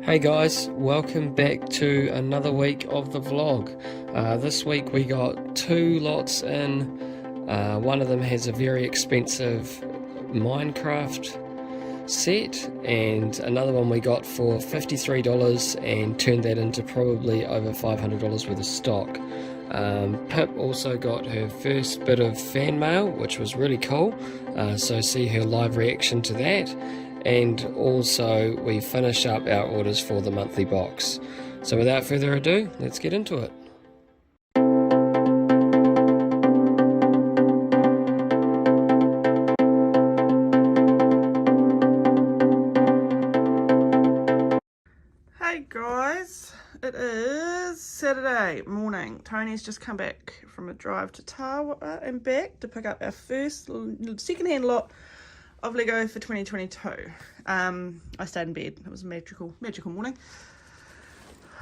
Hey guys, welcome back to another week of the vlog. This week we got two lots in. One of them has a very expensive Minecraft set, and another one we got for $53 and turned that into probably over $500 worth of stock. Pip also got her first bit of fan mail, which was really cool, so see her live reaction to that. And also we finish up our orders for the monthly box. So without further ado, let's get into it. Hey guys, it is Saturday morning. Tony's just come back from a drive to Tawa and back to pick up our first second-hand lot of Lego for 2022. I stayed in bed. It was a magical morning.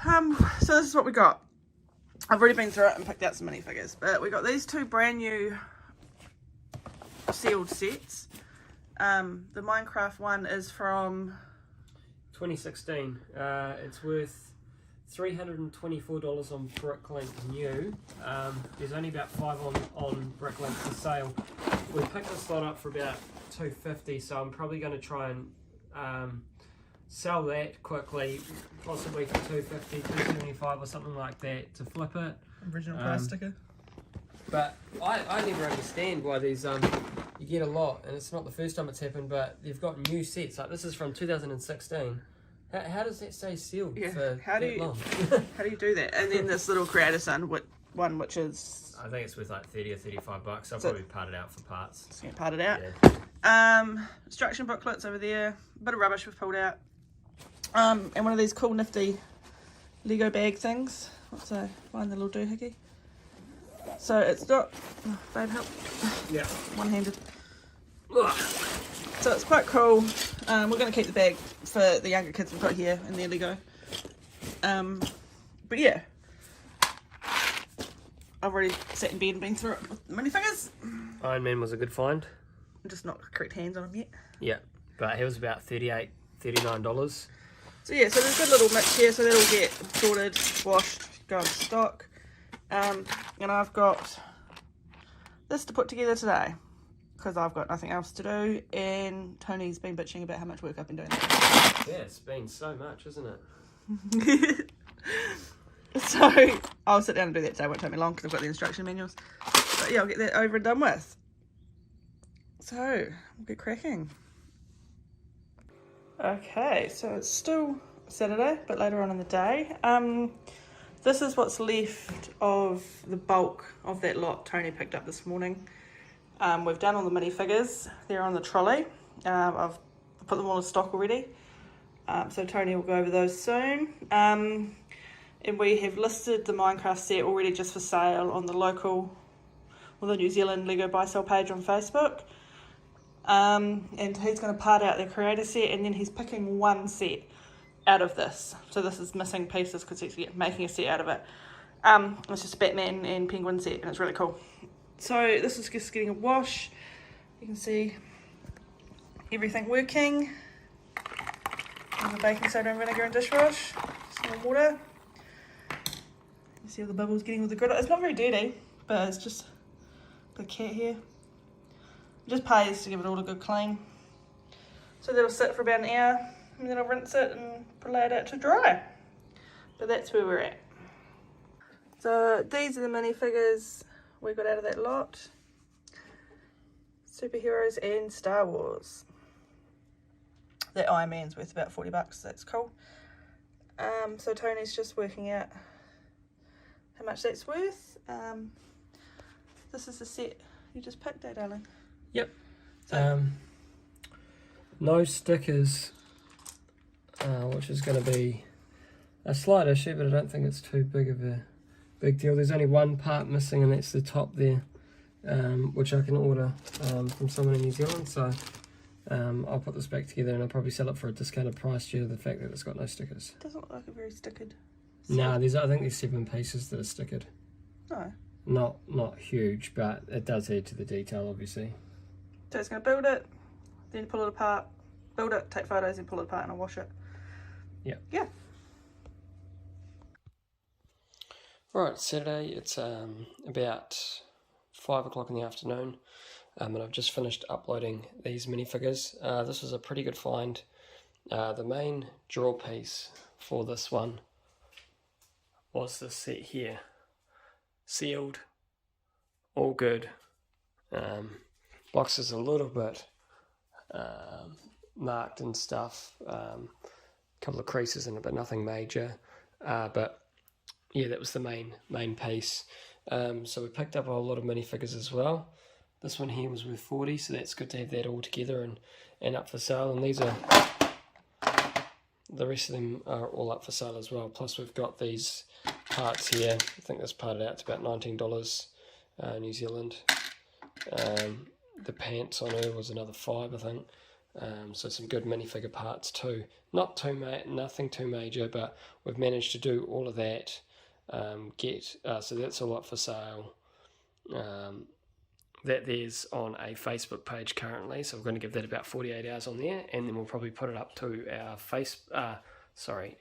So this is what we got. I've already been through it and picked out some minifigures, but we got these two brand new sealed sets. The Minecraft one is from 2016. It's worth $324 on Bricklink new. There's only about 5 on Bricklink for sale. We picked this lot up for about $250, so I'm probably going to try and sell that quickly, possibly for $250, $275 or something like that to flip it. original price sticker. But I never understand why these you get a lot, and it's not the first time it's happened, but they've got new sets. Like this is from 2016. How does that stay sealed for that long? How do you do that? And then this little creator son one, which is, I think it's worth like $30 or $35. I'll probably part it out for parts. just gonna part it out. Yeah. Instruction booklets over there. A bit of rubbish we've pulled out. And one of these cool nifty Lego bag things. What's that? Find the little doohickey. So it's got, babe, help. Yeah. One-handed. So it's quite cool. We're going to keep the bag for the younger kids we've got here and their Lego. But yeah, I've already sat in bed and been through it with the minifigures. Iron Man was a good find. I'm just not correct hands on them yet. Yeah, but it was about $38, $39. So yeah, so there's a good little mix here. So that'll get sorted, washed, go in stock. And I've got this to put together today because I've got nothing else to do, and Tony's been bitching about how much work I've been doing. Yeah, it's been so much, isn't it? So I'll sit down and do that today. It won't take me long because I've got the instruction manuals. But yeah, I'll get that over and done with. So we'll get cracking. Okay, so it's still Saturday, but later on in the day. This is what's left of the bulk of that lot Tony picked up this morning. We've done all the minifigures. They're on the trolley. I've put them all in stock already. So Tony will go over those soon. And we have listed the Minecraft set already just for sale on the local, or the New Zealand Lego buy sell page on Facebook. And he's going to part out the creator set, and then he's picking one set out of this. So this is missing pieces because he's making a set out of it. It's just a Batman and Penguin set, and it's really cool. So this is just getting a wash. You can see everything working. And the baking soda and vinegar and dishwash. Some water. You see all the bubbles getting with the griddle. It's not very dirty, but it's just the cat here. It just pays to give it all a good clean. So that'll sit for about an hour, and then I'll rinse it and lay it out to dry. But that's where we're at. So these are the minifigures we got out of that lot. Superheroes and Star Wars. That Iron Man's worth about $40, so that's cool. So Tony's just working out how much that's worth. This is the set you just picked, darling? Yep. No stickers, which is going to be a slight issue, but I don't think it's too big of a big deal. There's only one part missing, and that's the top there, which I can order from someone in New Zealand. So I'll put this back together, and I'll probably sell it for a discounted price due to the fact that it's got no stickers. It doesn't look like a very stickered. Nah, I think there's 7 pieces that are stickered. No. Not huge, but it does add to the detail, obviously. So it's going to build it, then pull it apart, build it, take photos, and pull it apart, and I'll wash it. Yeah. Right, Saturday, it's about 5 o'clock in the afternoon, and I've just finished uploading these minifigures. This was a pretty good find. The main draw piece for this one was this set here. Sealed, all good. Box is a little bit marked and stuff, couple of creases in it, but nothing major. But yeah, that was the main piece. So we picked up a whole lot of minifigures as well. This one here was worth 40, so that's good to have that all together and up for sale. And these are, the rest of them are all up for sale as well. Plus we've got these parts here. I think this parted out to about $19 New Zealand. The pants on her was another $5, I think. So some good minifigure parts too. Nothing too major, but we've managed to do all of that. So that's all up for sale. That there's on a Facebook page currently, so we're going to give that about 48 hours on there, and then we'll probably put it up to our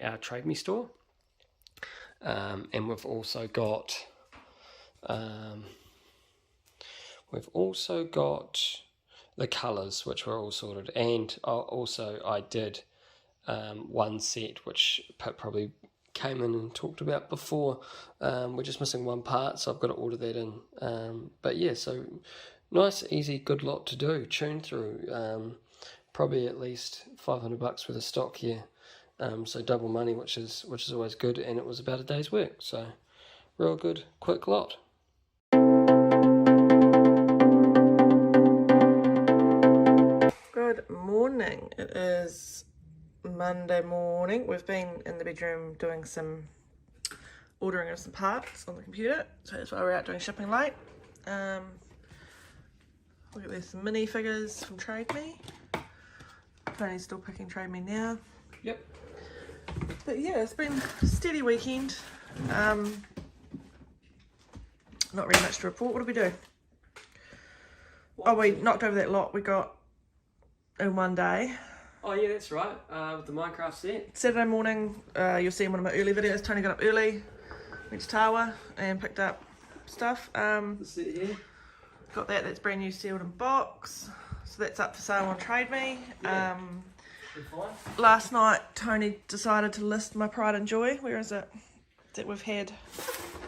our Trade Me store. And we've also got the colours, which were all sorted, and I did one set which Pip probably came in and talked about before. We're just missing one part, so I've got to order that in. But yeah, so nice, easy, good lot to do, tune through. Probably at least $500 worth of stock here. So double money, which is always good, and it was about a day's work. So real good, quick lot. Good morning. It is Monday morning. We've been in the bedroom doing some ordering of some parts on the computer, so that's why we're out doing shipping late. Look at there's some minifigures from Trade Me. Tony's still picking Trade Me now. Yep. But yeah, it's been a steady weekend. Not really much to report. What did we do? Oh, we knocked over that lot we got in one day. Oh yeah, that's right, with the Minecraft set. Saturday morning, you'll see in one of my early videos, Tony got up early, went to Tawa and picked up stuff. The set here. Got that's brand new, sealed in box. So that's up for sale on Trade Me. Yeah. Last night, Tony decided to list my Pride and Joy. Where is it? That we've had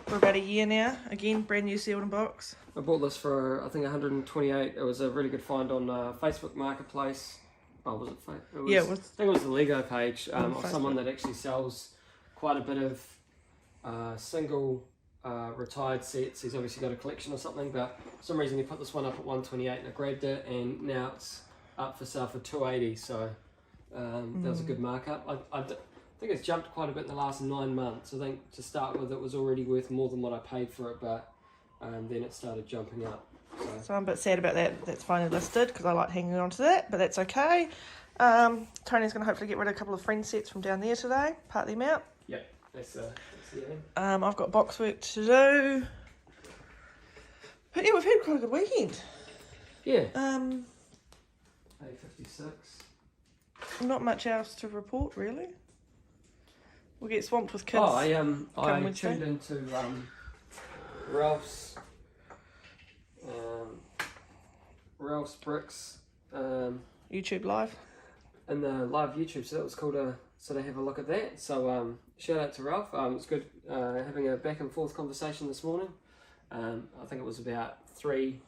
for about a year now. Again, brand new, sealed in box. I bought this for, I think, 128. It was a really good find on Facebook Marketplace. Oh, was it? Yeah, it was. I think it was the Lego page of someone that actually sells quite a bit of single retired sets. He's obviously got a collection or something, but for some reason he put this one up at 128 and I grabbed it, and now it's up for sale for 280. So that was a good markup. I think it's jumped quite a bit in the last 9 months. I think to start with it was already worth more than what I paid for it, but then it started jumping up. So I'm a bit sad about that. That's finally listed because I like hanging on to that, but that's okay. Tony's going to hopefully get rid of a couple of friend sets from down there today, part them out. Yep, that's the end. I've got box work to do. But yeah, we've had quite a good weekend. Yeah. 8:56. Not much else to report really. We'll get swamped with kids. Oh, I tuned into Ralph's Bricks YouTube live. in the live YouTube, so that was cool to sort of have a look at that. So shout out to Ralph. It was good having a back and forth conversation this morning. I think it was about 3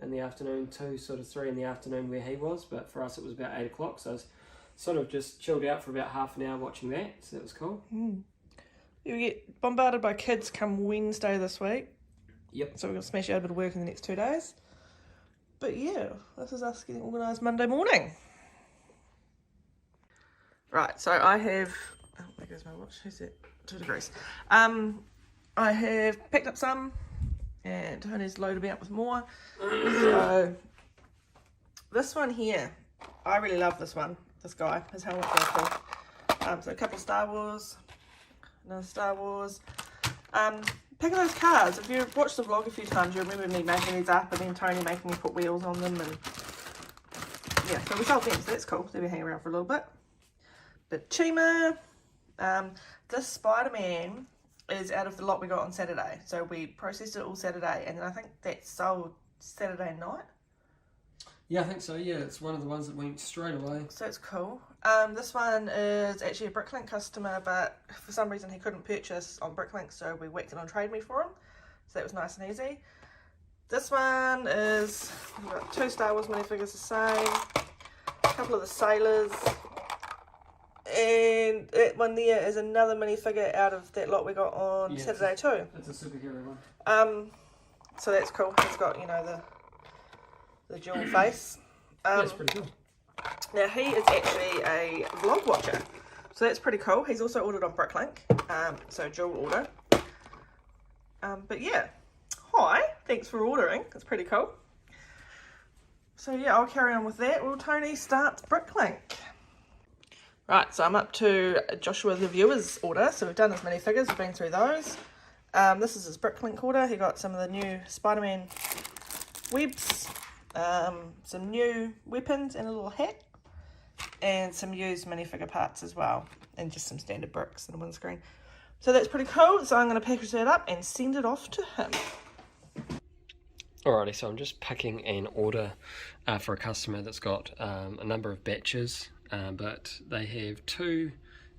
in the afternoon to sort of 3 in the afternoon where he was, but for us it was about 8 o'clock, so I was sort of just chilled out for about half an hour watching that, so that was cool. You get bombarded by kids come Wednesday this week. Yep. So we're going to smash out a bit of work in the next 2 days. But yeah, this is us getting organised Monday morning. Right, so I have... Oh, there goes my watch. Who's that? 2 degrees. I have picked up some, and Tony's loaded me up with more. So, this one here, I really love this one. This guy, his helmet's really cool. So a couple of Star Wars, another Star Wars. Picking those cars, if you've watched the vlog a few times, you remember me making these up and then Tony making me put wheels on them, and yeah, so we sold them, so that's cool. So we hang around for a little bit. But Chima, This Spider-Man is out of the lot we got on Saturday. So we processed it all Saturday, and then I think that sold Saturday night. Yeah, I think so. Yeah, it's one of the ones that went straight away. So it's cool. This one is actually a Bricklink customer, but for some reason he couldn't purchase on Bricklink, so we whacked it on Trade Me for him. So that was nice and easy. This one is, we've got 2 Star Wars minifigures the same, a couple of the Sailors, and that one there is another minifigure out of that lot we got on Saturday too. It's a superhero one. So that's cool. It's got, you know, the dual face. That's pretty cool. Now he is actually a vlog watcher, so that's pretty cool. He's also ordered on Bricklink, so dual order. But yeah, hi, thanks for ordering. It's pretty cool. So yeah, I'll carry on with that. Well, Tony starts Bricklink. Right, so I'm up to Joshua the viewer's order. So we've done his minifigures, we've been through those. This is his Bricklink order. He got some of the new Spider-Man webs, some new weapons and a little hat, and some used minifigure parts as well, and just some standard bricks and a windscreen. So that's pretty cool. So I'm going to package that up and send it off to him. Alrighty, so I'm just picking an order for a customer that's got a number of batches, but they have 2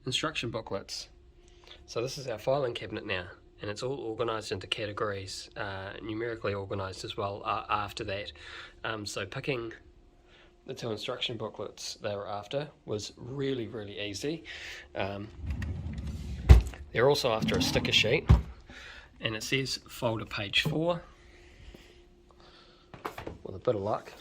instruction booklets. So this is our filing cabinet now, and it's all organised into categories, numerically organised as well after that. So picking the 2 instruction booklets they were after was really, really easy. They're also after a sticker sheet, and it says folder page 4. With a bit of luck.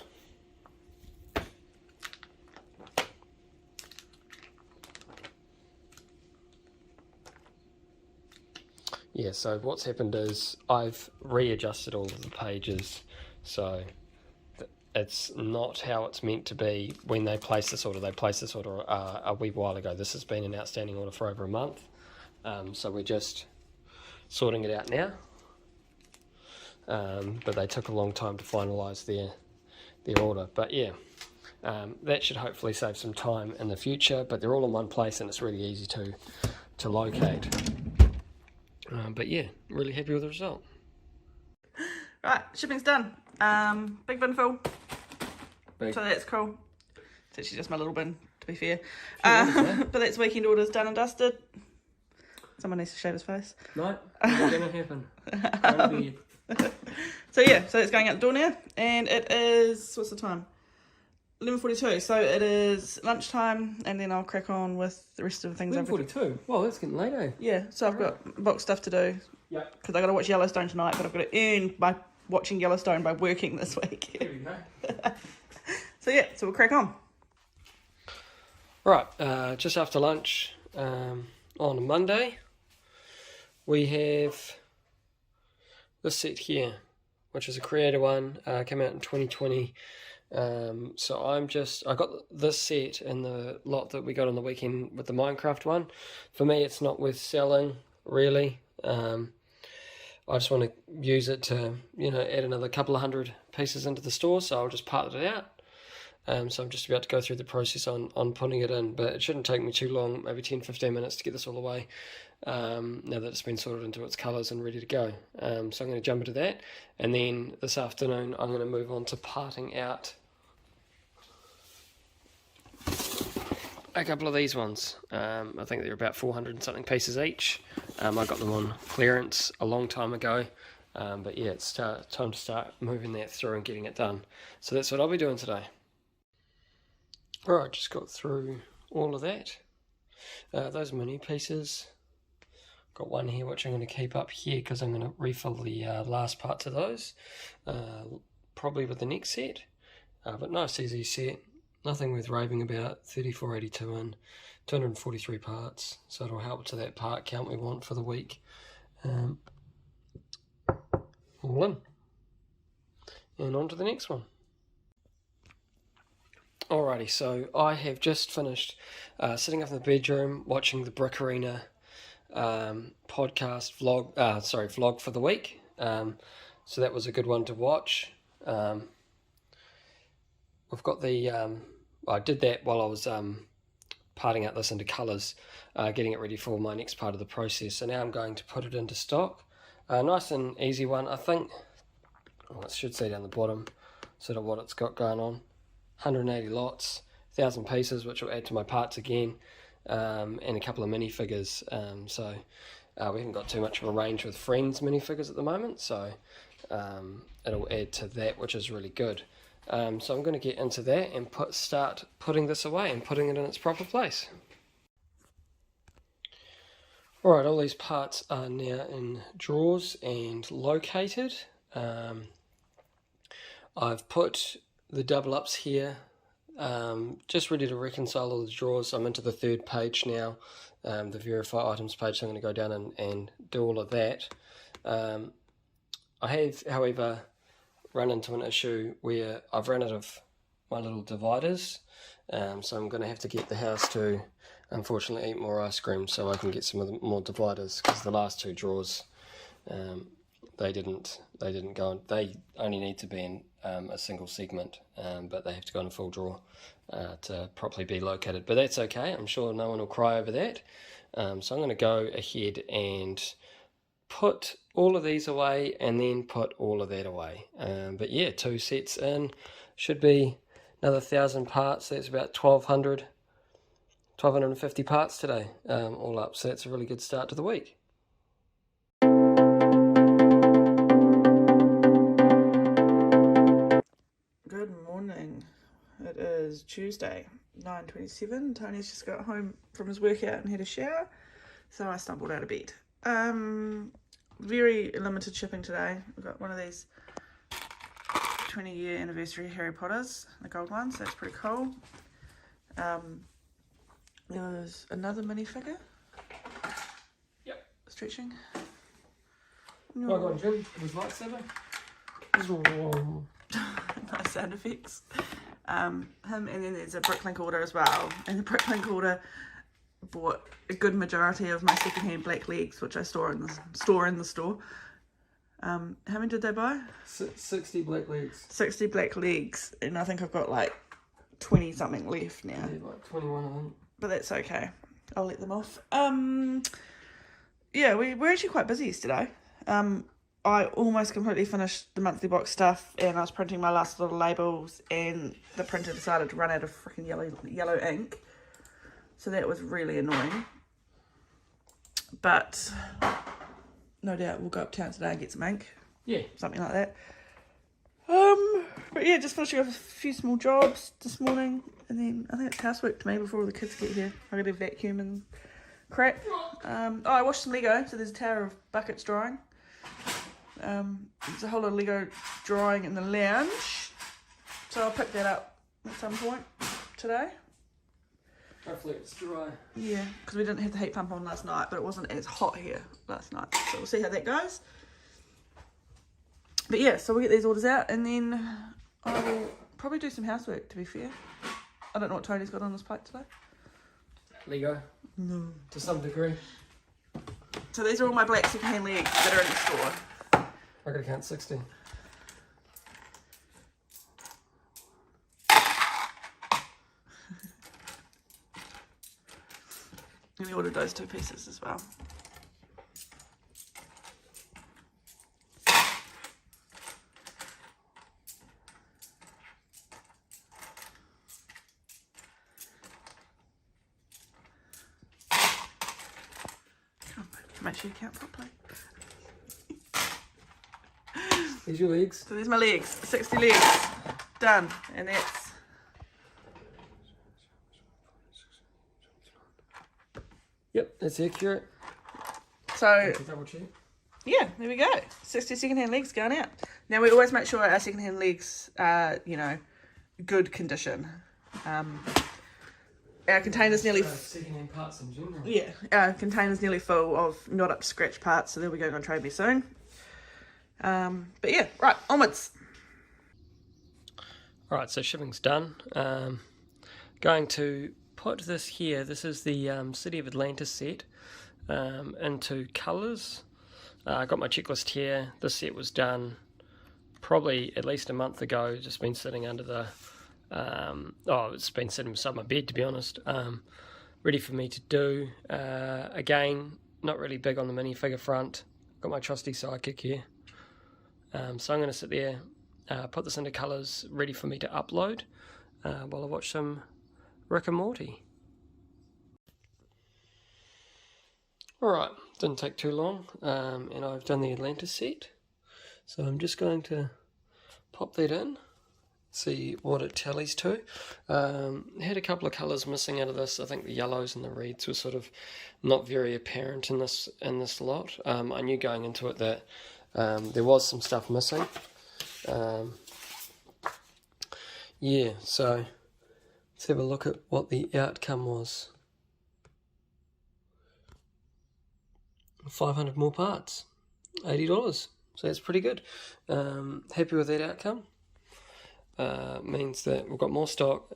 Yeah, so what's happened is I've readjusted all of the pages, so it's not how it's meant to be when they place this order. They placed this order a wee while ago. This has been an outstanding order for over a month, so we're just sorting it out now. But they took a long time to finalise their order. But yeah, that should hopefully save some time in the future. But they're all in one place, and it's really easy to locate. But yeah, really happy with the result. Right, shipping's done. Big bin full. Big. So that's cool. It's actually just my little bin, to be fair. But that's weekend orders done and dusted. Someone needs to shave his face. No, not gonna happen. So yeah, so it's going out the door now, and it is, what's the time? 11:42. So it is lunchtime, and then I'll crack on with the rest of the things. 11:42. Well, that's getting late, eh? Yeah, so I've got box stuff to do. Yeah. Because I got to watch Yellowstone tonight, but I've got to earn by watching Yellowstone by working this week. There we go. So yeah, so we'll crack on. Right, just after lunch on a Monday, we have this set here, which is a creator one, came out in 2020. So I got this set in the lot that we got on the weekend with the Minecraft one. For me, it's not worth selling, really. I just want to use it to, add another couple of 100 pieces into the store, so I'll just part it out. So I'm just about to go through the process on putting it in, but it shouldn't take me too long, maybe 10-15 minutes to get this all away, now that it's been sorted into its colours and ready to go. So I'm going to jump into that, and then this afternoon I'm going to move on to parting out a couple of these ones. I think they're about 400 and something pieces each. I got them on clearance a long time ago, but yeah, it's time to start moving that through and getting it done. So that's what I'll be doing today. Alright, just got through all of that. Those mini pieces. Got one here which I'm going to keep up here because I'm going to refill the last parts of those, probably with the next set. But nice easy set, nothing worth raving about. 3482 in, 243 parts, so it'll help to that part count we want for the week. All in, and on to the next one. Alrighty, so I have just finished sitting up in the bedroom watching the Brick Arena podcast vlog for the week. So that was a good one to watch. We've got the I did that while I was parting out this into colours, getting it ready for my next part of the process. So now I'm going to put it into stock. Nice and easy one, I think. Well, it should say down the bottom sort of what it's got going on. 180 lots, 1,000 pieces, which will add to my parts again, and a couple of minifigures. So we haven't got too much of a range with Friends minifigures at the moment, so it'll add to that, which is really good. So I'm going to get into that and start putting this away and putting it in its proper place. Alright, all these parts are now in drawers and located. I've put the double ups here, just ready to reconcile all the drawers. I'm into the third page now, the verify items page, so I'm going to go down and do all of that. I have, however, run into an issue where I've run out of my little dividers, so I'm going to have to get the house to, unfortunately, eat more ice cream so I can get some of the more dividers, because the last two drawers, they didn't go in. They only need to be in a single segment, but they have to go in a full drawer to properly be located. But that's okay, I'm sure no one will cry over that. So I'm going to go ahead and put all of these away and then put all of that away. But yeah, 2 sets in, should be another 1,000 parts. That's about 1,250 parts today, all up. So that's a really good start to the week. Good morning. It is Tuesday, 9:27. Tony's just got home from his workout and had a shower, so I stumbled out of bed. Very limited shipping today. We've got one of these 20-year anniversary Harry Potters, the gold ones. That's pretty cool. There was another minifigure. Yep. Stretching. Well done, Jim. It was lightsaber. Nice sound effects. Him, and then there's a Bricklink order as well. And the Bricklink order bought a good majority of my secondhand black legs, which I store in the store. How many did they buy? 60 black legs. 60 black legs, and I think I've got like 20 something left now. Yeah, like 21 of them. But that's okay. I'll let them off. Yeah, we're actually quite busy yesterday. I almost completely finished the monthly box stuff, and I was printing my last little labels, and the printer decided to run out of freaking yellow ink. So that was really annoying. But no doubt we'll go uptown today and get some ink. Yeah. Something like that. But yeah, just finishing off a few small jobs this morning, and then I think it's housework to me before all the kids get here. I gotta vacuum and crap. I washed some Lego, so there's a tower of buckets drying. There's a whole lot of Lego drying in the lounge, so I'll pick that up at some point today. Hopefully it's dry. Yeah, because we didn't have the heat pump on last night, but it wasn't as hot here last night, so we'll see how that goes. But yeah, so we'll get these orders out, and then I will probably do some housework, to be fair. I don't know what Tony's got on his plate today. Lego? No. To some degree. So these are all my black secondhand legs that are in the store. I gotta count 60. And we ordered those 2 pieces as well. Make sure you count properly. These your legs? So there's my legs, 60 legs, done, and that's... Yep, that's accurate. So, Double check. yeah, there we go. 60 secondhand legs going out. Now, we always make sure our secondhand legs are, you know, good condition. Our container's nearly... secondhand parts in general. Yeah, our container's nearly full of not up to scratch parts, so they'll be going on trade me soon. But yeah, right, onwards. Alright, so shipping's done. Going to put this here, this is the City of Atlanta set, into colours. I got my checklist here. This set was done probably at least a month ago, just been sitting under the, it's been sitting beside my bed, to be honest. ready for me to do. Again, not really big on the minifigure front. Got my trusty sidekick here. So I'm going to sit there, put this into colours, ready for me to upload while I watch some Rick and Morty. Alright, didn't take too long, and I've done the Atlantis set. So I'm just going to pop that in, see what it tallies to. Had a couple of colours missing out of this. I think the yellows and the reds were sort of not very apparent in this lot. I knew going into it that there was some stuff missing. Yeah, so let's have a look at what the outcome was. 500 more parts, $80, so that's pretty good. Happy with that outcome. Means that we've got more stock,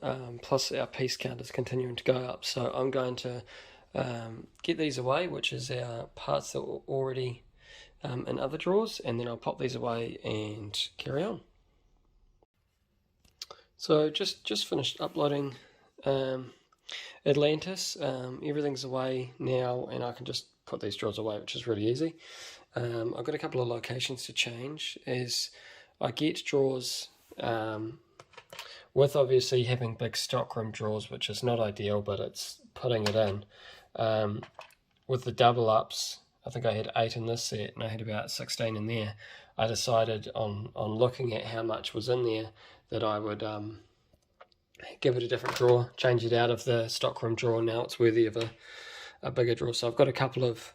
plus our piece count is continuing to go up, so I'm going to get these away, which is our parts that were already in other drawers, and then I'll pop these away and carry on. So just finished uploading Atlantis. Everything's away now, and I can just put these drawers away, which is really easy. I've got a couple of locations to change as I get drawers with obviously having big stockroom drawers, which is not ideal, but it's putting it in. With the double ups, I think I had 8 in this set and I had about 16 in there. I decided on looking at how much was in there that I would give it a different drawer, change it out of the stockroom drawer. Now it's worthy of a bigger drawer. So I've got a couple of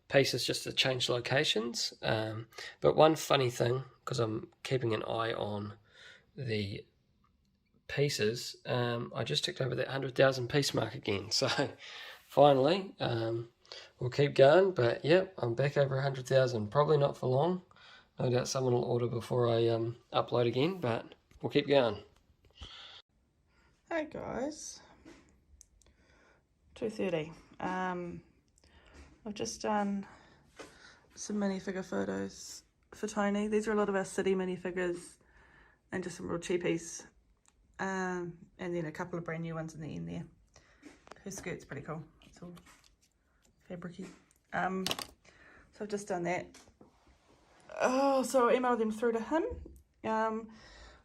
pieces just to change locations. But one funny thing, because I'm keeping an eye on the pieces, I just ticked over that 100,000 piece mark again. So finally, we'll keep going. But yep, I'm back over 100,000. Probably not for long. No doubt someone will order before I upload again, but we'll keep going. Hey guys, 2:30. I've just done some minifigure photos for Tony. These are a lot of our city minifigures and just some real cheapies, and then a couple of brand new ones in the end there. Her skirt's pretty cool. It's all fabricy. So I've just done that. Oh, so I emailed them through to him. I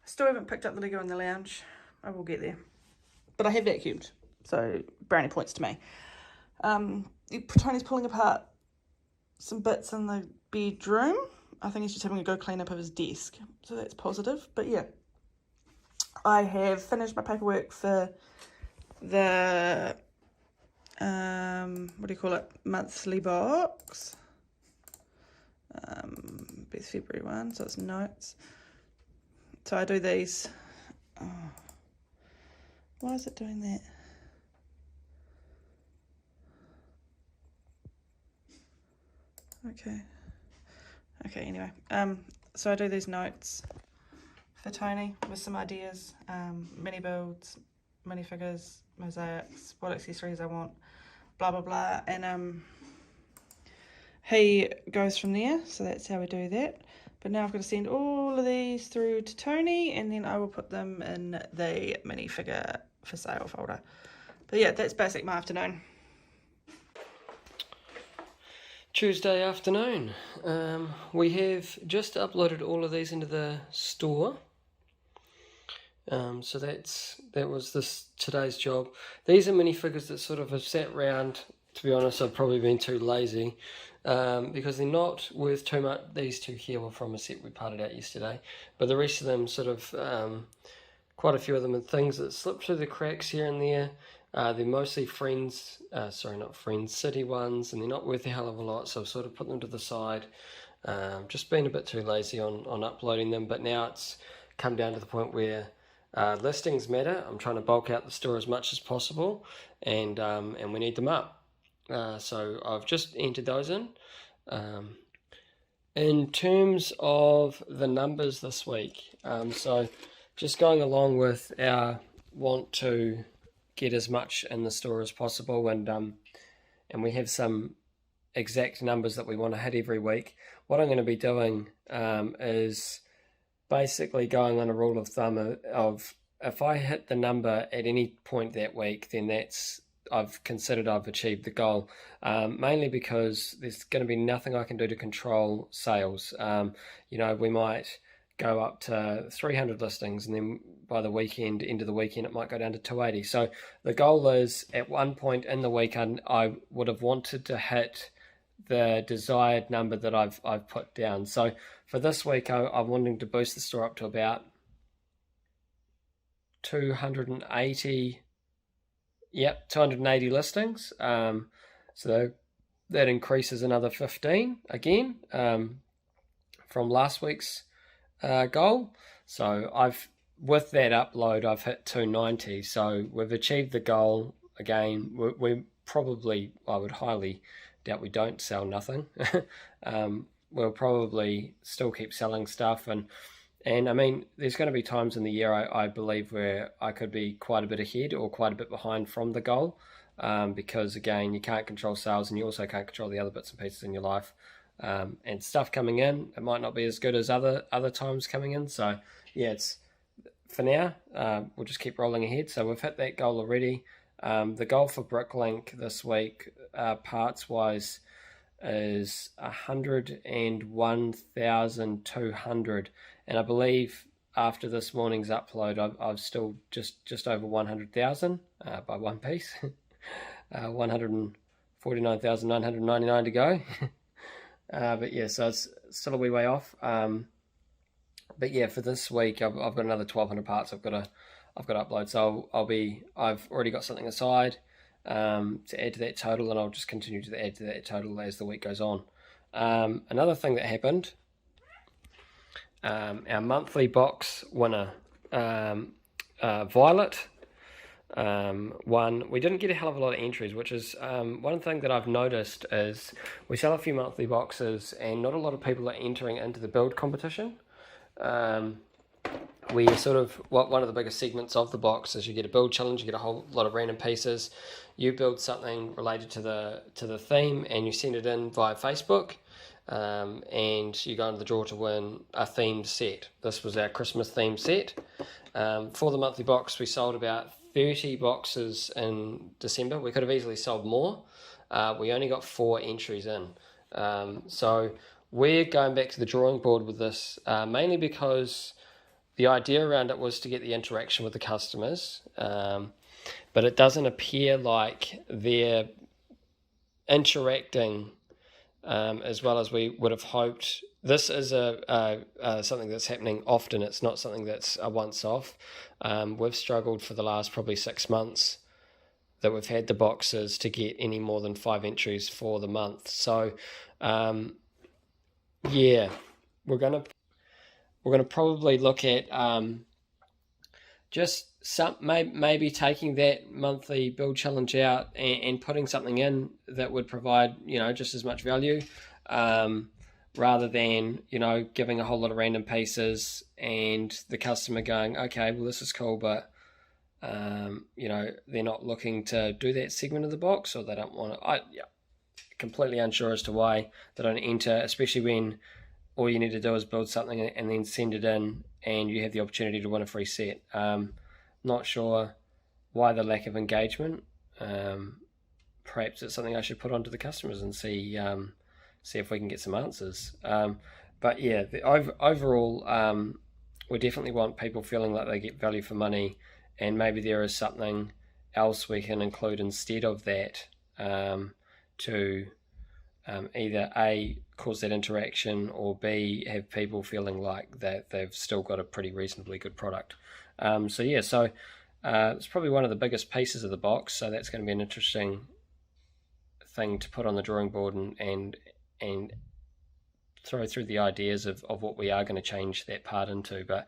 still haven't picked up the Lego in the lounge. I will get there. But I have vacuumed, so brownie points to me. Tony's pulling apart some bits in the bedroom. I think he's just having a go clean up of his desk, so that's positive. But yeah, I have finished my paperwork for the what do you call it, monthly box. Best February one, so it's notes. So I do these. Oh, why is it doing that? Okay, anyway, so I do these notes for Tony with some ideas, mini builds, minifigures, mosaics, what accessories I want, blah blah blah, and he goes from there. So that's how we do that. But now I've got to send all of these through to Tony, and then I will put them in the minifigure for sale folder. But yeah, that's basically my afternoon. Tuesday afternoon. We have just uploaded all of these into the store. So that was today's job. These are minifigures that sort of have sat around. To be honest, I've probably been too lazy because they're not worth too much. These two here were from a set we parted out yesterday, but the rest of them sort of, quite a few of them are things that slip through the cracks here and there. They're mostly City ones, and they're not worth a hell of a lot, so I've sort of put them to the side. Just been a bit too lazy on uploading them, but now it's come down to the point where listings matter. I'm trying to bulk out the store as much as possible, and we need them up. So I've just entered those in. In terms of the numbers this week, so just going along with our want to get as much in the store as possible, and we have some exact numbers that we want to hit every week. What I'm going to be doing is basically going on a rule of thumb of if I hit the number at any point that week, then that's I've considered I've achieved the goal, mainly because there's going to be nothing I can do to control sales. We might go up to 300 listings, and then by the weekend, end of the weekend, it might go down to 280. So the goal is, at one point in the weekend, I would have wanted to hit the desired number that I've put down. So for this week, I'm wanting to boost the store up to about 280. Yep, 280 listings. So that increases another 15 again, from last week's goal. So with that upload, I've hit 290. So we've achieved the goal again. We probably, I would highly doubt we don't sell nothing. We'll probably still keep selling stuff, and I mean, there's going to be times in the year, I believe, where I could be quite a bit ahead or quite a bit behind from the goal, because again, you can't control sales, and you also can't control the other bits and pieces in your life, and stuff coming in. It might not be as good as other times coming in. So yeah, it's for now. We'll just keep rolling ahead. So we've hit that goal already. The goal for Bricklink this week, parts wise, is 101,200, and I believe after this morning's upload, I've still just over 100,000 by one piece. 149,999 to go. But yeah, so it's still a wee way off. But yeah, for this week, I've got another 1,200 parts I've got to upload. So I've already got something aside to add to that total, and I'll just continue to add to that total as the week goes on. Another thing that happened, our monthly box winner, Violet, won. We didn't get a hell of a lot of entries, which is one thing that I've noticed is we sell a few monthly boxes, and not a lot of people are entering into the build competition. We sort of, one of the biggest segments of the box is you get a build challenge, you get a whole lot of random pieces, you build something related to the theme, and you send it in via Facebook, and you go into the draw to win a themed set. This was our Christmas themed set. For the monthly box, we sold about 30 boxes in December. We could have easily sold more. We only got 4 entries in. So we're going back to the drawing board with this, mainly because the idea around it was to get the interaction with the customers, but it doesn't appear like they're interacting as well as we would have hoped. This is something that's happening often. It's not something that's a once-off. We've struggled for the last probably 6 months that we've had the boxes to get any more than 5 entries for the month. So, yeah, we're gonna probably look at just maybe taking that monthly build challenge out and putting something in that would provide just as much value, rather than giving a whole lot of random pieces and the customer going, okay, well, this is cool, but they're not looking to do that segment of the box, or they don't want to. Completely unsure as to why they don't enter, especially when all you need to do is build something and then send it in, and you have the opportunity to win a free set. Not sure why the lack of engagement. Perhaps it's something I should put onto the customers and see if we can get some answers. But yeah, overall, we definitely want people feeling like they get value for money, and maybe there is something else we can include instead of that, to either A, cause that interaction, or B, have people feeling like that they've still got a pretty reasonably good product. So it's probably one of the biggest pieces of the box, so that's going to be an interesting thing to put on the drawing board and throw through the ideas of what we are going to change that part into. But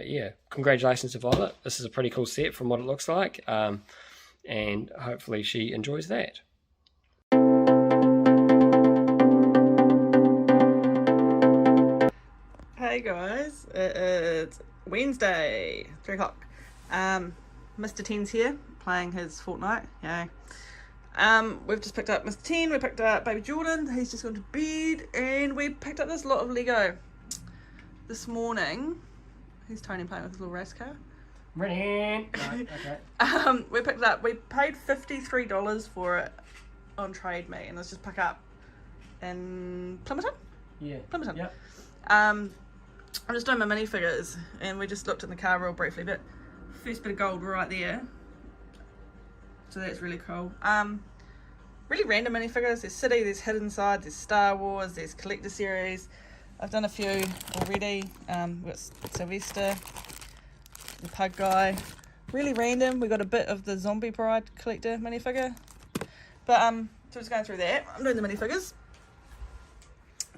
yeah, congratulations to Violet. This is a pretty cool set from what it looks like, and hopefully she enjoys that. Hey guys, it's Wednesday, 3 o'clock. Mr. 10's here playing his Fortnite. Yay. We've just picked up Mr. 10, we picked up baby Jordan, he's just gone to bed, and we picked up this lot of Lego this morning. Here's Tony playing with his little race car. Brilliant. Right, okay. We picked it up. We paid $53 for it on Trade Me, and let's just pick up in Plymouton. Yeah. Plymouton. Yep. I'm just doing my minifigures, and we just looked in the car real briefly, but first bit of gold right there. So that's really cool. Really random minifigures. There's City, there's Hidden Side, there's Star Wars, there's Collector Series. I've done a few already. We've got Sylvester, the Pug Guy. Really random. We got a bit of the Zombie Bride collector minifigure. But so just going through that. I'm doing the minifigures.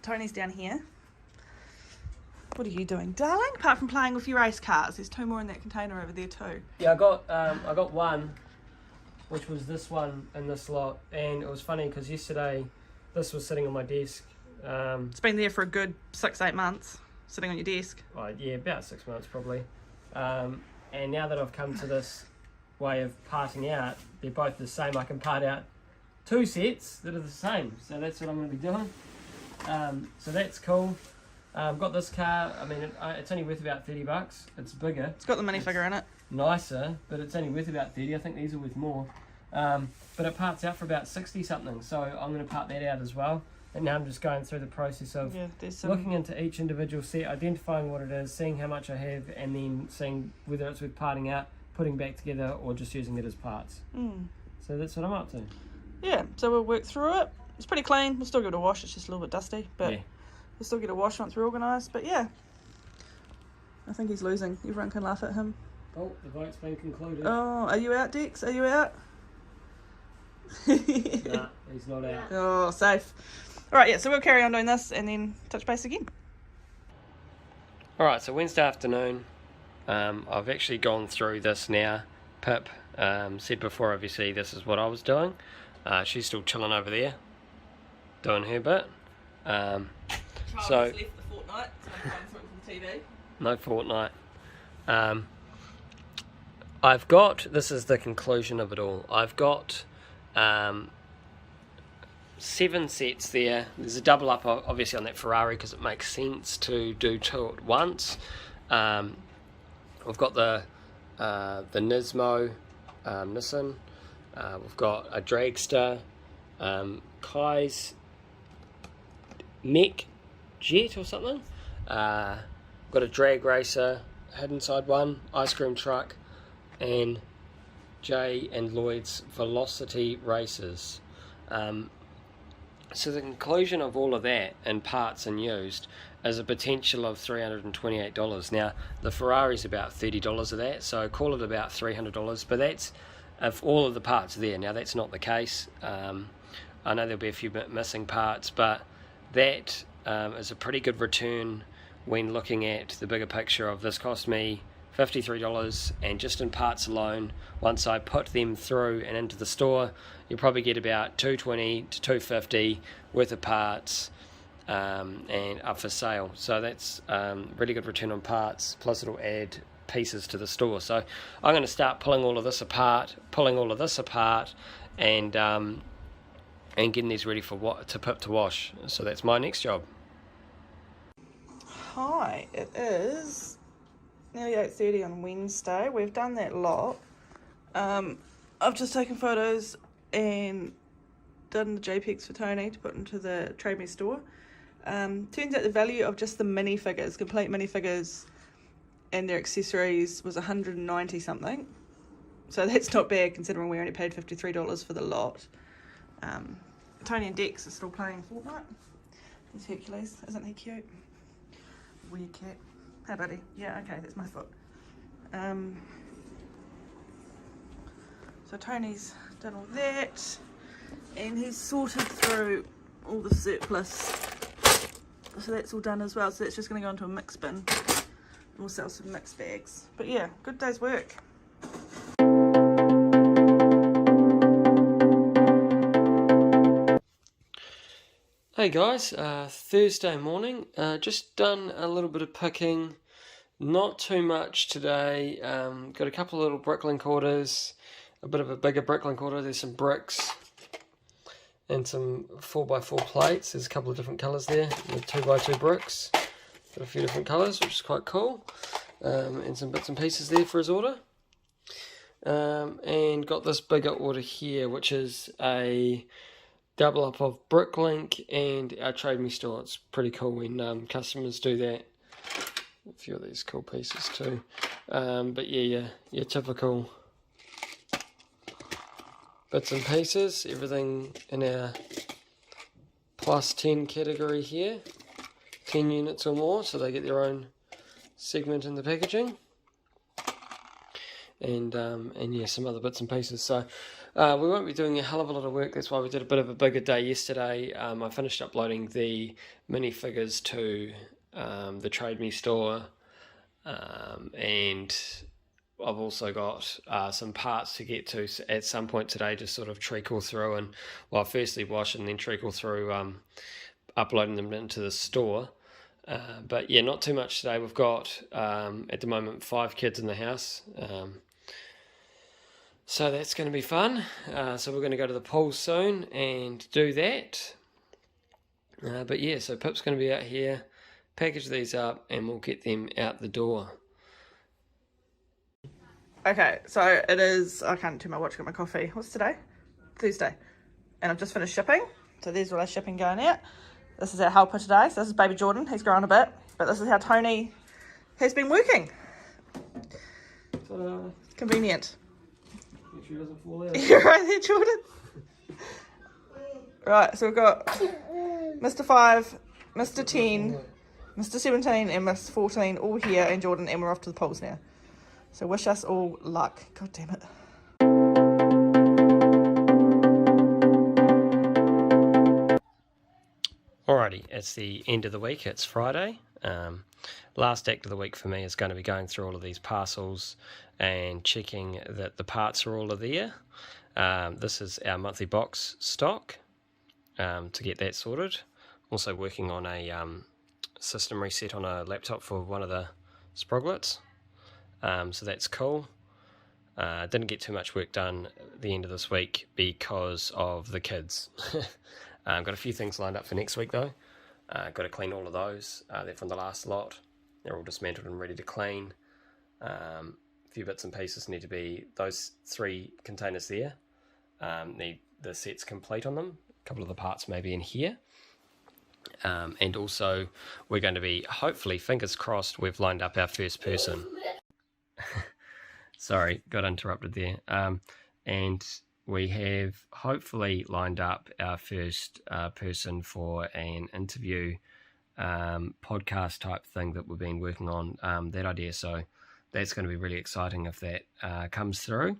Tony's down here. What are you doing, darling? Apart from playing with your race cars, there's 2 more in that container over there too. Yeah, I got one, which was this one in this lot, and it was funny because yesterday this was sitting on my desk. It's been there for a good 6-8 months, sitting on your desk. Oh, yeah, about 6 months probably. And now that I've come to this way of parting out, they're both the same. I can part out 2 sets that are the same, so that's what I'm going to be doing. So that's cool. Got this car. I mean, it's only worth about $30. It's bigger. It's got the minifigure in it. Nicer, but it's only worth about 30. I think these are worth more. But it parts out for about 60 something, so I'm going to part that out as well. And now I'm just going through the process of looking into each individual set, identifying what it is, seeing how much I have, and then seeing whether it's worth parting out, putting back together, or just using it as parts. So that's what I'm up to. Yeah, so we'll work through it. It's pretty clean. We'll still give it a wash. It's just a little bit dusty, but yeah. We'll still get a wash once we're organised. But yeah, I think he's losing. Everyone can laugh at him. Oh, the vote's been concluded. Oh, are you out, Dex? Are you out? Nah, he's not out. Oh, safe. Alright, yeah, so we'll carry on doing this and then touch base again. Alright, so Wednesday afternoon, I've actually gone through this now. Pip said before, obviously, this is what I was doing. She's still chilling over there, doing her bit. So left the fortnight, so I'm going through it from TV. No fortnight. I've got, this is the conclusion of it all, I've got 7 sets there. There's a double up obviously on that Ferrari because it makes sense to do 2 at once. We've got the Nismo Nissan. We've got a Dragster, Kai's Mech Jet or something. Got a drag racer, Hidden Side one, ice cream truck, and Jay and Lloyd's Velocity Racers. So the conclusion of all of that in parts and used is a potential of $328. Now the Ferrari's about $30 of that, so call it about $300, but that's if all of the parts are there. Now that's not the case. I know there'll be a few missing parts, but that is a pretty good return when looking at the bigger picture of this cost me $53, and just in parts alone, once I put them through and into the store, you'll probably get about $220 to $250 worth of parts and up for sale. So that's really good return on parts, plus it'll add pieces to the store. So I'm going to start pulling all of this apart, and getting these ready for to Pip to wash. So that's my next job. Hi, it is nearly 8:30 on Wednesday. We've done that lot. I've just taken photos and done the JPEGs for Tony to put into the Trade Me store. Turns out the value of just the minifigures, complete minifigures, and their accessories was $190 something. So that's not bad considering we only paid $53 for the lot. Tony and Dex are still playing Fortnite. There's Hercules, isn't he cute? Weird cat. Hey buddy. Yeah, okay, that's my foot. So Tony's done all that, and he's sorted through all the surplus. So that's all done as well. So that's just going to go into a mix bin. We'll sell some mixed bags. But yeah, good day's work. Hey guys, Thursday morning, just done a little bit of picking, not too much today. Got a couple of little Bricklink orders, a bit of a bigger Bricklink order. There's some bricks and some 4x4 plates. There's a couple of different colours there, the 2x2 bricks, got a few different colours, which is quite cool. and some bits and pieces there for his order. And got this bigger order here, which is a double up of Bricklink and our Trade Me Store. It's pretty cool when customers do that. A few of these cool pieces too. But yeah, your typical bits and pieces, everything in our plus 10 category here, 10 units or more, so they get their own segment in the packaging. And yeah, some other bits and pieces. So we won't be doing a hell of a lot of work. That's why we did a bit of a bigger day yesterday. I finished uploading the minifigures to the Trade Me Store, and I've also got some parts to get to at some point today, just sort of treacle through and, well, firstly wash and then treacle through uploading them into the store. But yeah, not too much today. We've got at the moment 5 kids in the house, so that's going to be fun. So we're going to go to the pool soon and do that. But yeah, so Pip's going to be out here, package these up, and we'll get them out the door. Okay, so it is, I can't turn my watch, get my coffee. What's today? Thursday. And I've just finished shipping. So there's all our shipping going out. This is our helper today. So this is baby Jordan. He's grown a bit. But this is how Tony has been working. It's convenient. Make sure he doesn't fall out. You're right there, Jordan. Right, so we've got Mr. 5, Mr. 10, Mr. 17 and Mr. 14 all here, and Jordan, and we're off to the pools now. So wish us all luck. God damn it. Alrighty, it's the end of the week. It's Friday. Last act of the week for me is going to be going through all of these parcels and checking that the parts are all there. This is our monthly box stock to get that sorted. Also working on a system reset on a laptop for one of the sproglets. So that's cool. Didn't get too much work done at the end of this week because of the kids. Got a few things lined up for next week though. Got to clean all of those. They're from the last lot. They're all dismantled and ready to clean. A few bits and pieces need to be, those 3 containers there need the sets complete on them. A couple of the parts may be in here. And also we're going to be, hopefully, fingers crossed, we've lined up our first person. Sorry, got interrupted there. And we have hopefully lined up our first person for an interview podcast type thing that we've been working on, that idea. So that's going to be really exciting if that comes through.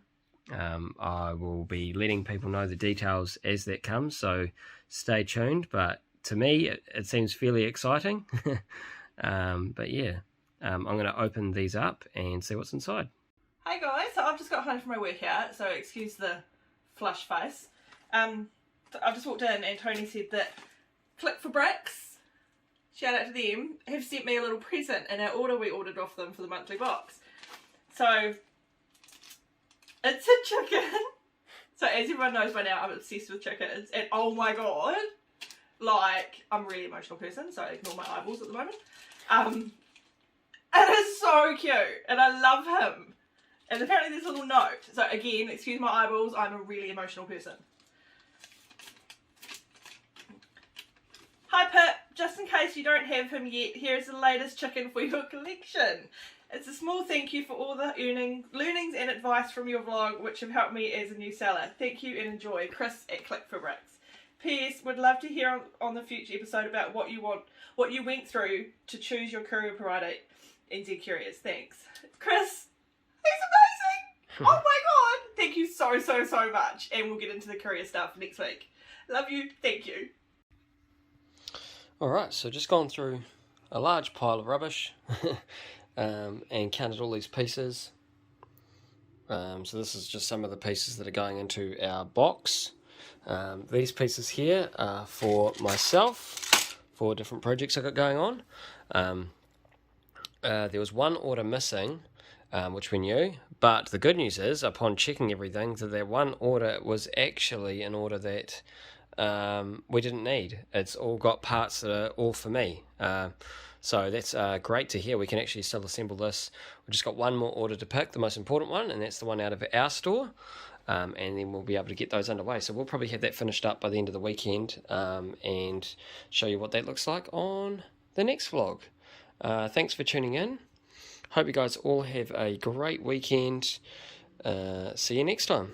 I will be letting people know the details as that comes, so stay tuned. But to me, it seems fairly exciting. But yeah, I'm going to open these up and see what's inside. Hey guys, so I've just got home from my workout, so excuse the flush face. I just walked in and Tony said that Click for Bricks, shout out to them, have sent me a little present in our order we ordered off them for the monthly box. So it's a chicken. So as everyone knows by now, I'm obsessed with chickens, and oh my god, like, I'm a really emotional person, so ignore my eyeballs at the moment. It is so cute, and I love him. And apparently there's a little note. So again, excuse my eyeballs, I'm a really emotional person. Hi Pip, just in case you don't have him yet, here is the latest chicken for your collection. It's a small thank you for all the learnings and advice from your vlog, which have helped me as a new seller. Thank you and enjoy. Chris at Click for Bricks. P.S. Would love to hear on the future episode about what you went through to choose your courier provider. NZ Curious. Thanks. Chris, he's amazing! Oh my god! Thank you so much. And we'll get into the courier stuff next week. Love you. Thank you. Alright, so just gone through a large pile of rubbish and counted all these pieces. So this is just some of the pieces that are going into our box. These pieces here are for myself, for different projects I got going on. There was one order missing, which we knew, but the good news is, upon checking everything, that one order was actually an order that we didn't need. It's all got parts that are all for me. So that's great to hear. We can actually still assemble this. We've just got one more order to pick, the most important one, and that's the one out of our store. And then we'll be able to get those underway. So we'll probably have that finished up by the end of the weekend, and show you what that looks like on the next vlog. Thanks for tuning in. Hope you guys all have a great weekend. See you next time.